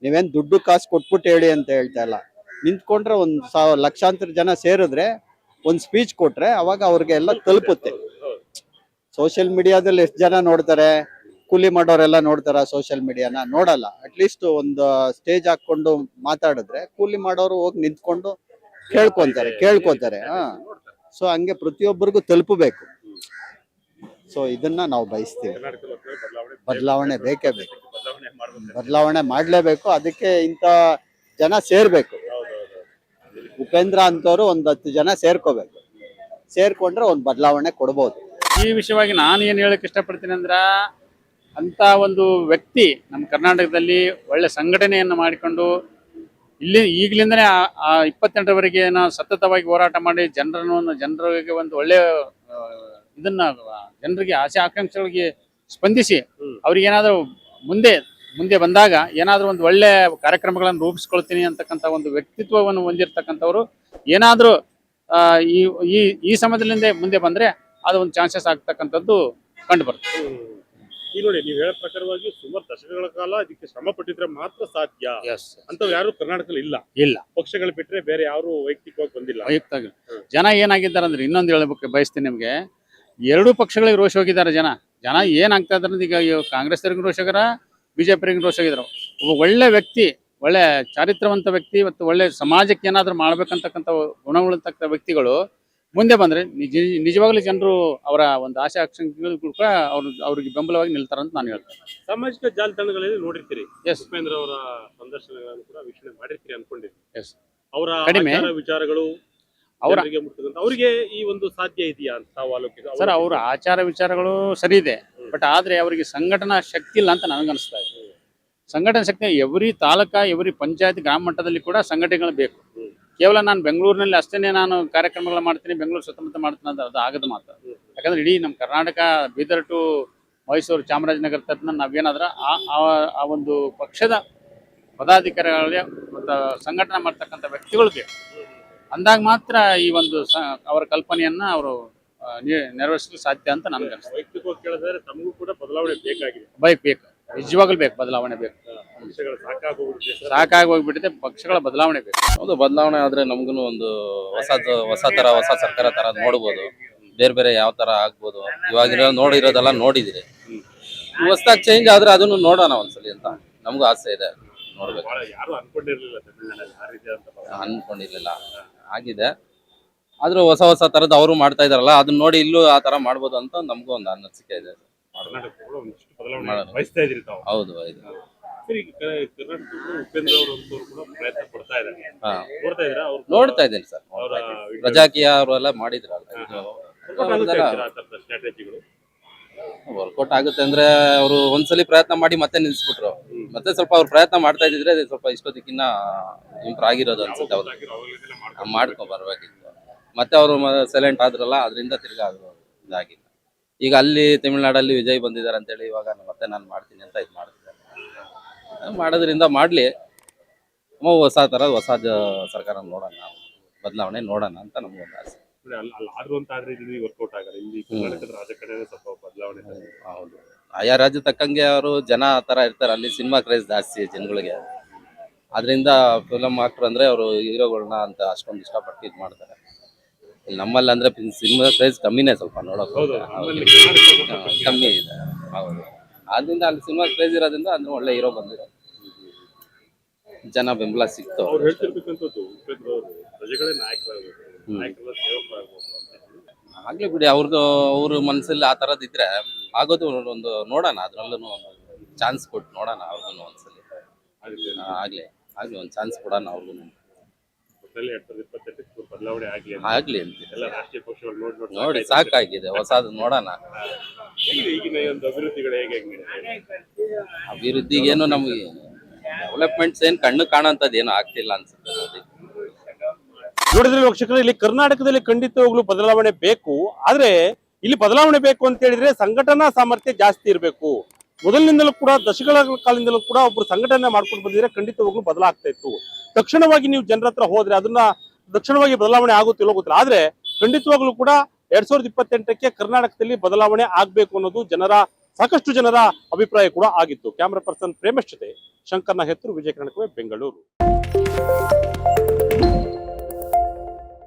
ನೀವೇನ್ ದುಡ್ಡು ಕಾಸು ಕೊಟ್ಬಿಟ್ಟು ಹೇಳಿ ಅಂತ ಹೇಳ್ತಾ ಇಲ್ಲ. ನಿಂತ್ಕೊಂಡ್ರೆ ಲಕ್ಷಾಂತರ ಜನ ಸೇರಿದ್ರೆ ಒಂದ್ ಸ್ಪೀಚ್ ಕೊಟ್ರೆ ಅವಾಗ ಅವ್ರಿಗೆ ಎಲ್ಲ ತಲುಪುತ್ತೆ. ಸೋಷಿಯಲ್ ಮೀಡಿಯಾದಲ್ಲಿ ಎಷ್ಟು ಜನ ನೋಡ್ತಾರೆ? ಕೂಲಿ ಮಾಡೋರೆಲ್ಲ ನೋಡ್ತಾರ ಸೋಷಿಯಲ್ ಮೀಡಿಯಾನ? ನೋಡಲ್ಲ. ಅಟ್ಲೀಸ್ಟ್ ಒಂದು ಸ್ಟೇಜ್ ಹಾಕೊಂಡು ಮಾತಾಡಿದ್ರೆ ಕೂಲಿ ಮಾಡೋರು ಹೋಗಿ ನಿಂತ್ಕೊಂಡು ಕೇಳ್ಕೊಂತಾರೆ. ಸೊ ಹಂಗೆ ಪ್ರತಿಯೊಬ್ಬರಿಗೂ ತಲುಪಬೇಕು. ಸೊ ಇದನ್ನ ನಾವು ಬಯಸ್ತೀವಿ. ಬದಲಾವಣೆ ಬೇಕೇ ಬೇಕು, ಬದಲಾವಣೆ ಮಾಡ್ಲೇಬೇಕು. ಅದಕ್ಕೆ ಇಂಥ ಜನ ಸೇರ್ಬೇಕು. ಉಪೇಂದ್ರ ಅಂತವ್ರು 10 ಜನ ಸೇರ್ಕೊಂಡ್ರೆ ಒಂದು ಬದಲಾವಣೆ ಕೊಡ್ಬೋದು. ಈ ವಿಷಯವಾಗಿ ನಾನು ಏನು ಹೇಳಕ್ ಇಷ್ಟಪಡ್ತೀನಿ ಅಂದ್ರೆ, ಅಂತ ಒಂದು ವ್ಯಕ್ತಿ ನಮ್ಮ ಕರ್ನಾಟಕದಲ್ಲಿ ಒಳ್ಳೆ ಸಂಘಟನೆಯನ್ನು ಮಾಡಿಕೊಂಡು ಈಗಲಿಂದನೇ 28ರವರೆಗೆ ಸತತವಾಗಿ ಹೋರಾಟ ಮಾಡಿ ಜನರಿಗೆ ಒಂದು ಒಳ್ಳೆ ಇದನ್ನ ಜನರಿಗೆ ಆಸೆ ಆಕಾಂಕ್ಷೆಗಳಿಗೆ ಸ್ಪಂದಿಸಿ ಅವ್ರಿಗೆ ಏನಾದರೂ ಮುಂದೆ ಬಂದಾಗ ಏನಾದರೂ ಒಂದು ಒಳ್ಳೆ ಕಾರ್ಯಕ್ರಮಗಳನ್ನು ರೂಪಿಸ್ಕೊಳ್ತೀನಿ ಅಂತಕ್ಕಂಥ ಒಂದು ವ್ಯಕ್ತಿತ್ವವನ್ನು ಹೊಂದಿರತಕ್ಕಂಥವ್ರು ಏನಾದರೂ ಈ ಸಮಯದಿಂದ ಮುಂದೆ ಬಂದ್ರೆ ಅದು ಒಂದು ಚಾನ್ಸಸ್ ಆಗ್ತಕ್ಕಂಥದ್ದು ಕಂಡು ಬರ್ತದೆ. ಈ ನೋಡಿ, ನೀವು ಹೇಳೋ ಪ್ರಕಾರವಾಗಿ ಸುಮಾರು ದಶಕಗಳ ಕಾಲ ಇದಕ್ಕೆ ಶ್ರಮ ಪಟ್ಟಿದ್ರೆ ಮಾತ್ರ ಸಾಧ್ಯ. ಅಂತವ್ ಯಾರು ಕರ್ನಾಟಕದಲ್ಲಿ ಇಲ್ಲ. ಪಕ್ಷಗಳು ಬಿಟ್ರೆ ಬೇರೆ ಯಾರು ವೈಯಕ್ತಿಕವಾಗಿ ಬಂದಿಲ್ಲ. ಜನ ಏನಾಗಿದ್ದಾರೆ ಅಂದ್ರೆ, ಇನ್ನೊಂದು ಹೇಳಬೇಕು ಬಯಸ್ತೀನಿ ನಿಮ್ಗೆ, ಎರಡೂ ಪಕ್ಷಗಳಿಗೆ ರೋಷ ಹೋಗಿದ್ದಾರೆ ಜನ. ಜನ ಏನಾಗ್ತಾ ಇದ್ದಾರೆ ಈಗ ಕಾಂಗ್ರೆಸ್ನವ್ರಿಗೆ ರೋಷ ಹೋಗ್ಯಾರ, ಬಿಜೆಪಿಯವ್ರಿಗೆ ರೋಷ ಹೋಗಿದ್ರು. ಒಬ್ಬ ಒಳ್ಳೆ ವ್ಯಕ್ತಿ, ಒಳ್ಳೆ ಚಾರಿತ್ರವಂತ ವ್ಯಕ್ತಿ ಮತ್ತು ಒಳ್ಳೆ ಸಮಾಜಕ್ಕೆ ಏನಾದರೂ ಮಾಡ್ಬೇಕಂತಕ್ಕಂಥ ಗುಣಗಳಿರ್ತಕ್ಕಂಥ ವ್ಯಕ್ತಿಗಳು ಮುಂದೆ ಬಂದ್ರೆ ನಿಜವಾಗ್ಲೂ ಜನರು ಅವರ ಒಂದು ಆಶೆ ಆಕಾಂಕ್ಷೆಗಳು ಕೂಡ ಅವ್ರಿಗೆ ಬೆಂಬಲವಾಗಿ ನಿಲ್ತಾರಂತ ನಾನು ಹೇಳ್ತೇನೆ. ಸಾಮಾಜಿಕ ಜಾಲತಾಣಗಳಲ್ಲಿ ನೋಡಿರ್ತೀರಿ, ಎಸ್, ಉಪೇಂದ್ರ ಅವರ ಸಂದರ್ಶನಗಳನ್ನು ಕೂಡ ವೀಕ್ಷಣೆ ಮಾಡಿರ್ತೀರಿ ಅನ್ಕೊಂಡಿದ್ದೀನಿ. ಎಸ್, ಅವರ ಕಡಿಮೆ. ಆಚಾರ ವಿಚಾರಗಳು ಅವರ ಜನರಿಗೆ ಮುಟ್ಟುದಂತ ಅವರಿಗೆ ಈ ಒಂದು ಸಾಧ್ಯ ಇದೆಯಾ ಅಂತ ತಾವು ಆಲೋಚಿಸಿ ಸರ್, ಅವರ ಆಚಾರ ವಿಚಾರಗಳು ಸರಿ ಇದೆ, ಬಟ್ ಆದ್ರೆ ಅವರಿಗೆ ಸಂಘಟನಾ ಶಕ್ತಿ ಇಲ್ಲ ಅಂತ ನನಗನ್ನಿಸ್ತಾ ಇದೆ. ಸಂಘಟನಾ ಶಕ್ತಿ ಎವ್ರಿ ತಾಲೂಕಾ, ಎವ್ರಿ ಪಂಚಾಯತ್, ಗ್ರಾಮ ಮಟ್ಟದಲ್ಲಿ ಕೂಡ ಸಂಘಟನೆಗಳು ಬೇಕು. ಕೇವಲ ನಾನು ಬೆಂಗಳೂರಿನಲ್ಲಿ ಅಷ್ಟೇನೆ ನಾನು ಕಾರ್ಯಕ್ರಮಗಳು ಮಾಡ್ತೀನಿ, ಬೆಂಗಳೂರು ಸುತ್ತಮುತ್ತ ಮಾಡ್ತೀನಿ ಅಂತ ಅದು ಆಗದ ಮಾತು. ಯಾಕಂದ್ರೆ ಇಡೀ ನಮ್ಮ ಕರ್ನಾಟಕ, ಬೀದರ್ ಟು ಮೈಸೂರು, ಚಾಮರಾಜನಗರ ತನಕ ನಾವೇನಾದ್ರೆ ಆ ಒಂದು ಪಕ್ಷದ ಪದಾಧಿಕಾರಿಗಳಿಗೆ ಮತ್ತು ಸಂಘಟನೆ ಮಾಡ್ತಕ್ಕಂಥ ವ್ಯಕ್ತಿಗಳು ಬೇಕು. ಅಂದಾಗ ಮಾತ್ರ ಈ ಒಂದು ಅವರ ಕಲ್ಪನೆಯನ್ನ ಅವರು ನೆರವೇರಿಸಲು ಸಾಧ್ಯ ಅಂತ ನನಗೆ ಅನಿಸ್ತದೆ. ವೈಯಕ್ತಿಕವಾಗಿ ಕೇಳಿದ್ರೆ ತಮಗೂ ಕೂಡ ಬದಲಾವಣೆ ಬೇಕಾಗಿದೆ. ಬೇಕು, ನಿಜವಾಗ್ಲೂ ಬೇಕು, ಬದಲಾವಣೆ ಬೇಕು. ಪಕ್ಷಗಳು ಸಾಕಾಗಿ ಹೋಗ್ಬಿಟ್ಟಿದೆ, ಪಕ್ಷಗಳ ಬದಲಾವಣೆ ಬೇಕು. ಹೌದು, ಬದಲಾವಣೆ ಆದ್ರೆ ನಮಗೂ ಒಂದು ಹೊಸ ಸರ್ಕಾರ ತರ ನೋಡ್ಬೋದು. ಬೇರೆ ಬೇರೆ ಯಾವ ತರ ಆಗ್ಬೋದು, ಇವಾಗಿರೋ ನೋಡಿರೋದೆಲ್ಲ ನೋಡಿದಿರಿ. ಹೊಸದಾಗಿ ಚೇಂಜ್ ಆದ್ರೆ ಅದನ್ನು ನೋಡೋಣ ಒಂದ್ಸಲಿ ಅಂತ ನಮಗೂ ಆಸೆ ಇದೆ, ನೋಡ್ಬೇಕು. ಯಾರು ಅನ್ಕೊಂಡಿರ್ಲಿಲ್ಲ ತಮಿಳುನಾಡಲ್ಲಿ ಆ ರೀತಿ ಅಂತ ಅನ್ಕೊಂಡಿರ್ಲಿಲ್ಲ, ಆಗಿದೆ. ಆದ್ರೂ ಹೊಸ ತರದ್ ಅವರು ಮಾಡ್ತಾ ಇದಾರಲ್ಲ, ಅದನ್ನ ನೋಡಿ ಇಲ್ಲೂ ಆ ತರ ಮಾಡ್ಬೋದು ಅಂತ ನಮಗೂ ಒಂದು ಅನಿಸಿಕೆ ಇದೆ. ಕರ್ನಾಟಕದಲ್ಲೂ ಒಂದಿಷ್ಟು ಬದಲಾವಣೆ ಬಯಸ್ತಾ ಇದ್ರಿ ತಾವು. ಹೌದು. ಸರಿ, ಕರ್ನಾಟಕದಲ್ಲೂ ಉಪೇಂದ್ರ ಅವರಂತವ್ರು ಕೂಡ ಪ್ರಯತ್ನ ಪಡ್ತಾ ಇದ್ದಾರೆ. ಹಾ, ನೋಡ್ತಾ ಇದ್ದೀರಾ? ನೋಡ್ತಾ ಇದ್ದೀನಿ ಸರ್. ಅವರ ಪ್ರಜಾಕೀಯ ಅವರೆಲ್ಲ ಮಾಡಿದ್ರಲ್ಲ, ಸ್ಟ್ರಾಟಜಿಗಳು ವರ್ಕೌಟ್ ಆಗುತ್ತೆ ಅಂದ್ರೆ ಅವರು ಒಂದ್ಸಲಿ ಪ್ರಯತ್ನ ಮಾಡಿ ಮತ್ತೆ ನಿಲ್ಸ್ಬಿಟ್ರು. ಮತ್ತೆ ಸ್ವಲ್ಪ ಅವ್ರು ಪ್ರಯತ್ನ ಮಾಡ್ತಾ ಇದ್ರೆ ಸ್ವಲ್ಪ ಇಷ್ಟೊತ್ತಿಗಿನ್ನ ಇಂಪ್ರೂವ್ ಆಗಿರೋದು ಅನ್ಸುತ್ತೆ. ಅವ್ರು ಮಾಡ್ಕೊಂಡ್ ಬರ್ಬೇಕಿತ್ತು. ಮತ್ತೆ ಅವರು ಸೈಲೆಂಟ್ ಆದ್ರಲ್ಲ, ಅದರಿಂದ ತಿರ್ಗಾ ಅದು ಇದಾಗಿಲ್ಲ. ಈಗ ಅಲ್ಲಿ ತಮಿಳ್ನಾಡಲ್ಲಿ ವಿಜಯ್ ಬಂದಿದ್ದಾರೆ ಅಂತೇಳಿ ಇವಾಗ ಮತ್ತೆ ನಾನು ಮಾಡ್ತೀನಿ ಅಂತ ಇದು ಮಾಡ್ತಿದ್ದಾರೆ. ಮಾಡೋದ್ರಿಂದ ಮಾಡ್ಲಿ, ಹೊಸ ಸರ್ಕಾರ ನೋಡೋಣ, ಬದಲಾವಣೆ ನೋಡೋಣ ಅಂತ ನಮ್ಗೊಂದು ಆಸೆ. ಆದ್ರೂ ಅಂತ ಆದ್ರೆ ಇಲ್ಲಿ ವರ್ಕೌಟ್ ಆಗಲ್ಲ. ಇಲ್ಲಿ ಕರ್ನಾಟಕದ ರಾಜಕಾರಣ ಸ್ವಲ್ಪ ಬದಲಾವಣೆ. ಹೌದು, ಆಯಾ ರಾಜ್ಯ ತಕ್ಕಂಗೆ ಅವರು ಜನ ಆ ತರ ಇರ್ತಾರೆ. ಅಲ್ಲಿ ಸಿನಿಮಾ ಕ್ರೇಜ್ ಜಾಸ್ತಿ ಜನಗಳಿಗೆ, ಅದರಿಂದ ಫಿಲಮ್ ಆಕ್ಟರ್ ಅಂದ್ರೆ ಅವರು ಹೀರೋಗಳನ್ನ ಅಂತ ಅಷ್ಟೊಂದು ಇಷ್ಟಪಟ್ಟು ಇದು ಮಾಡ್ತಾರೆ. ಇಲ್ಲಿ ನಮ್ಮಲ್ಲಿ ಅಂದ್ರೆ ಸಿನಿಮಾ ಕ್ರೇಜ್ ಕಮ್ಮಿನೇ, ಸ್ವಲ್ಪ ನೋಡೋಕೆ ಕಮ್ಮಿ ಇದೆ. ಹೌದು, ಆದ್ರಿಂದ ಅಲ್ಲಿ ಸಿನಿಮಾ ಕ್ರೇಜ್ ಇರೋದ್ರಿಂದ ಅಂದ್ರೆ ಒಳ್ಳೆ ಹೀರೋ ಬಂದಿರೋ ಜನ ಬೆಂಬಲ ಸಿಕ್ತು. ಅವ್ರು ಹೇಳ್ತಿರ್ಬೇಕಂತದ್ದು ಉಪೇಂದ್ರ ಅವರು ಪ್ರಜೆಗಳೇ ನಾಯಕರಾಗಬೇಕು, ನಾಯಕರ ಸೇವಕರಾಗಬೇಕು ಅಂತ. ಆಗ್ಲಿ ಬಿಡಿ, ಅವ್ರ ಮನಸ್ಸಲ್ಲಿ ಆ ತರದ್ ಇದ್ರೆ ಆಗೋದು. ಒಂದು ನೋಡೋಣ, ಅದ್ರಲ್ಲೂ ಒಂದು ಚಾನ್ಸ್ ಕೊಟ್ಟು ನೋಡೋಣ ಅವ್ರಿಗೂ ಒಂದ್ಸಲಿ. ಆಗ್ಲಿ ಒಂದು ಚಾನ್ಸ್ ಕೊಡೋಣ ಅವ್ರಿಗೂ. 2028 ಬದಲಾವಣೆ ಆಗ್ಲಿ ಅಂತ ಎಲ್ಲ ರಾಷ್ಟ್ರೀಯ ಪಕ್ಷಗಳು ನೋಡಿ ಸಾಕಾಗಿದೆ, ಹೊಸದು ನೋಡೋಣ. ಈಗಿನ ಒಂದು ಅಭಿವೃದ್ಧಿಗಳು ಹೇಗೆ ಅಭಿವೃದ್ಧಿಗೇನು ನಮ್ಗೆ ಡೆವಲಪ್ಮೆಂಟ್ಸ್ ಏನ್ ಕಣ್ಣು ಕಾಣಂತದ್ ಏನು ಆಗ್ತಿಲ್ಲ ಅನ್ಸುತ್ತೆ. ನೋಡಿದ್ರೆ ವೀಕ್ಷಕರು, ಇಲ್ಲಿ ಕರ್ನಾಟಕದಲ್ಲಿ ಖಂಡಿತವಾಗ್ಲೂ ಬದಲಾವಣೆ ಬೇಕು. ಆದ್ರೆ ಇಲ್ಲಿ ಬದಲಾವಣೆ ಬೇಕು ಅಂತ ಹೇಳಿದ್ರೆ ಸಂಘಟನಾ ಸಾಮರ್ಥ್ಯ ಜಾಸ್ತಿ ಇರಬೇಕು. ಮೊದಲಿನಿಂದಲೂ ಕೂಡ, ದಶಕಗಳ ಕಾಲದಿಂದಲೂ ಕೂಡ ಒಬ್ರು ಸಂಘಟನೆ ಮಾಡ್ಕೊಂಡು ಬಂದಿದ್ರೆ ಖಂಡಿತವಾಗ್ಲೂ ಬದಲಾಗ್ತಾ ಇತ್ತು. ತಕ್ಷಣವಾಗಿ ನೀವು ಜನರ ಹತ್ರ ಹೋದ್ರೆ ಅದನ್ನ ತಕ್ಷಣವಾಗಿ ಬದಲಾವಣೆ ಆಗುತ್ತಿಲ್ಲ ಗೊತ್ತಿಲ್ಲ. ಆದ್ರೆ ಖಂಡಿತವಾಗ್ಲೂ ಕೂಡ 2028ಕ್ಕೆ ಕರ್ನಾಟಕದಲ್ಲಿ ಬದಲಾವಣೆ ಆಗ್ಬೇಕು ಅನ್ನೋದು ಸಾಕಷ್ಟು ಜನರ ಅಭಿಪ್ರಾಯ ಕೂಡ ಆಗಿತ್ತು. ಕ್ಯಾಮರಾ ಪರ್ಸನ್ ಪ್ರೇಮೇಶ್ ಜೊತೆ ಶಂಕರ್ನ ಹೆತ್ತರು, ವಿಜಯ ಕರ್ನಾಟಕವೇ, ಬೆಂಗಳೂರು.